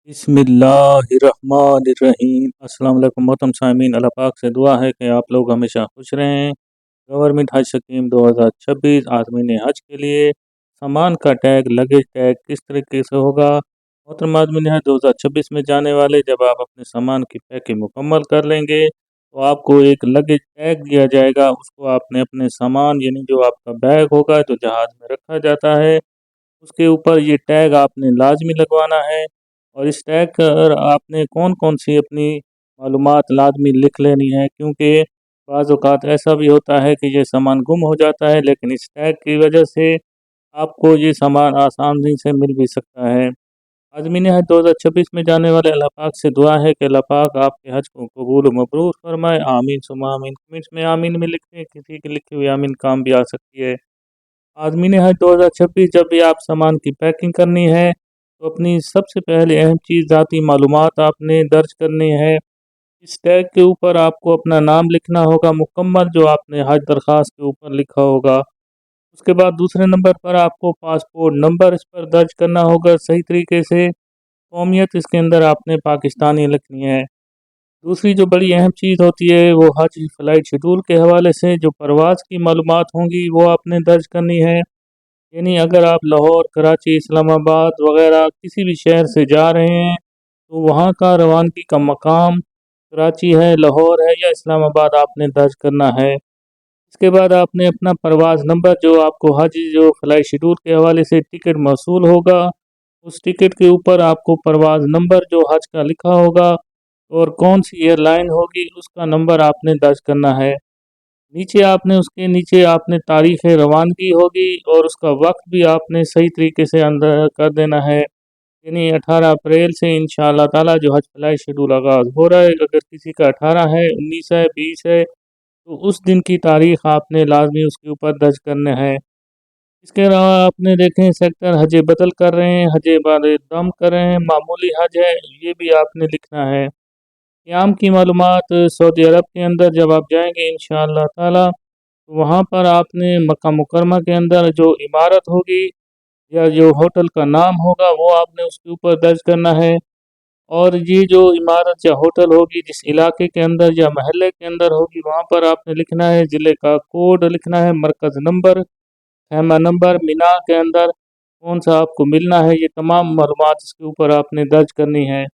बिस्मिल्लाहिर्रहमानिर्रहीम। अस्सलाम वालेकुम मोहतरम सामीन, अल्लाह पाक से दुआ है कि आप लोग हमेशा खुश रहें। गवर्नमेंट हज स्कीम 2026 आदमीन हज के लिए सामान का टैग लगेज टैग किस तरीके से होगा। मोहतरम आदमीन हज 2026 में जाने वाले जब आप अपने सामान की पैकिंग मुकम्मल कर लेंगे तो आपको एक लगेज टैग दिया जाएगा। उसको आपने अपने सामान यानी जो आपका बैग होगा जो जहाज़ में रखा जाता है उसके ऊपर ये टैग आपने लाजमी लगवाना है। और इस टैग पर आपने कौन कौन सी अपनी मालूमात लाजमी लिख लेनी है, क्योंकि बाज़ औक़ात ऐसा भी होता है कि ये सामान गुम हो जाता है, लेकिन इस टैग की वजह से आपको ये सामान आसानी से मिल भी सकता है। आज़मीन हज 2026 में जाने वाले अल्लाह पाक से दुआ है कि अल्लाह पाक आपके हज को कबूल व मबरूर फरमाए। आमीन सुम्मा आमीन। कमेंट्स में आमीन में लिखते हैं, किसी के लिखे हुए आमीन काम भी आ सकती है। आज़मीन हज 2026 जब भी आप सामान की पैकिंग करनी है तो अपनी सबसे पहले अहम चीज़ ज़ाती मालूमात आपने दर्ज करनी है। इस टैग के ऊपर आपको अपना नाम लिखना होगा मुकम्मल, जो आपने हज दरख्वास्त के ऊपर लिखा होगा। उसके बाद दूसरे नंबर पर आपको पासपोर्ट नंबर इस पर दर्ज करना होगा सही तरीके से। कौमियत इसके अंदर आपने पाकिस्तानी लिखनी है। दूसरी जो बड़ी अहम चीज़ होती है वो हज फ़्लाइट शेड्यूल के हवाले से जो परवाज़ की मालूमात होंगी वो आपने दर्ज करनी है। यानी अगर आप लाहौर, कराची, इस्लामाबाद वग़ैरह किसी भी शहर से जा रहे हैं तो वहाँ का रवानगी का मकाम कराची है, लाहौर है या इस्लामाबाद आपने दर्ज करना है। इसके बाद आपने अपना परवाज़ नंबर जो आपको हज जो फ़्लाइट शेड्यूल के हवाले से टिकट मौसूल होगा, उस टिकट के ऊपर आपको परवाज़ नंबर जो हज का लिखा होगा और कौन सी एयरलाइन होगी उसका नंबर आपने दर्ज करना है। नीचे आपने उसके नीचे आपने तारीख़ रवानगी होगी और उसका वक्त भी आपने सही तरीके से अंदर कर देना है। यानी 18 अप्रैल से इंशाअल्लाह ताला जो हज फ़्लाइट शेड्यूल आगाज़ हो रहा है, अगर किसी का 18 है, 19 है, 20 है तो उस दिन की तारीख़ आपने लाजमी उसके ऊपर दर्ज करना है। इसके अलावा आपने देखें सेक्टर हज बदल कर रहे हैं, हज बाद दम कर रहे हैं, मामूली हज है, ये भी आपने लिखना है। क़याम की मालूमात सऊदी अरब के अंदर जब आप जाएंगे इंशाअल्लाह ताला तो वहाँ पर आपने मक्का मुकरमा के अंदर जो इमारत होगी या जो होटल का नाम होगा वो आपने उसके ऊपर दर्ज करना है। और ये जो इमारत या होटल होगी जिस इलाके के अंदर या महल्ले के अंदर होगी वहाँ पर आपने लिखना है ज़िले का कोड लिखना है, मरकज़ नंबर, खैमा नंबर, मीना के अंदर कौन सा आपको मिलना है, ये तमाम मालूमात इसके ऊपर आपने दर्ज करनी है।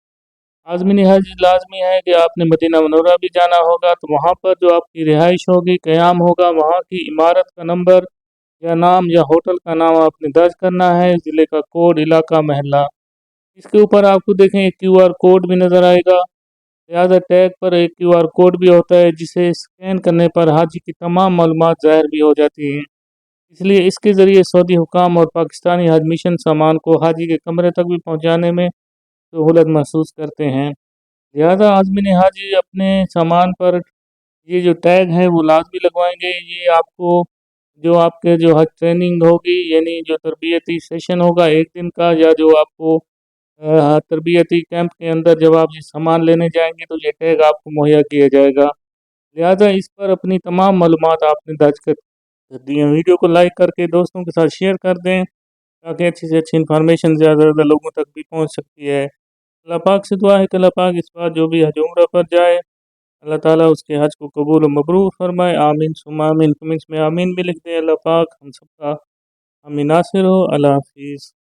आज़मीन हज लाज़मी है कि आपने मदीना मनौरा भी जाना होगा तो वहाँ पर जो आपकी रिहाइश होगी, क़याम होगा, वहाँ की इमारत का नंबर या नाम या होटल का नाम आपने दर्ज करना है, ज़िले का कोड, इलाका, महल्ला। इसके ऊपर आपको देखें एक क्यूआर कोड भी नज़र आएगा। लिहाजा टैग पर एक क्यूआर कोड भी होता है जिसे स्कैन करने पर हाजी की तमाम मालूमात ज़ाहिर भी हो जाती हैं। इसलिए इसके ज़रिए सऊदी हुकाम और पाकिस्तानी हज मिशन सामान को हाजी के कमरे तक भी पहुँचाने में सहूलत महसूस करते हैं। लिहाजा आज़मीन हज अपने सामान पर ये जो टैग है वो लाज़मी लगवाएंगे। ये आपको जो आपके जो हज ट्रेनिंग होगी यानी जो तरबियती सेशन होगा एक दिन का, या जो आपको तरबियती कैंप के अंदर जब आप ये सामान लेने जाएंगे तो ये टैग आपको मुहैया किया जाएगा। लिहाजा इस पर अपनी तमाम मालूमात आपने दर्ज कर दी हैं। वीडियो को लाइक करके दोस्तों के साथ शेयर कर दें ताकि अच्छी से अच्छी इन्फॉर्मेशन ज़्यादा से ज़्यादा लोगों तक भी पहुँच सकती है। अल्लाह पाक से दुआ है कि अल्लाह पाक इस बार जो भी हज उम्रा पर जाए अल्लाह ताला उसके हज को कबूल व मबरूर फरमाए। आमीन सुम्मा आमीन। कमेंट्स में आमीन भी लिख दें। अल्लाह पाक हम सबका हामी नासिर हो। अल्लाह हाफ़िज़।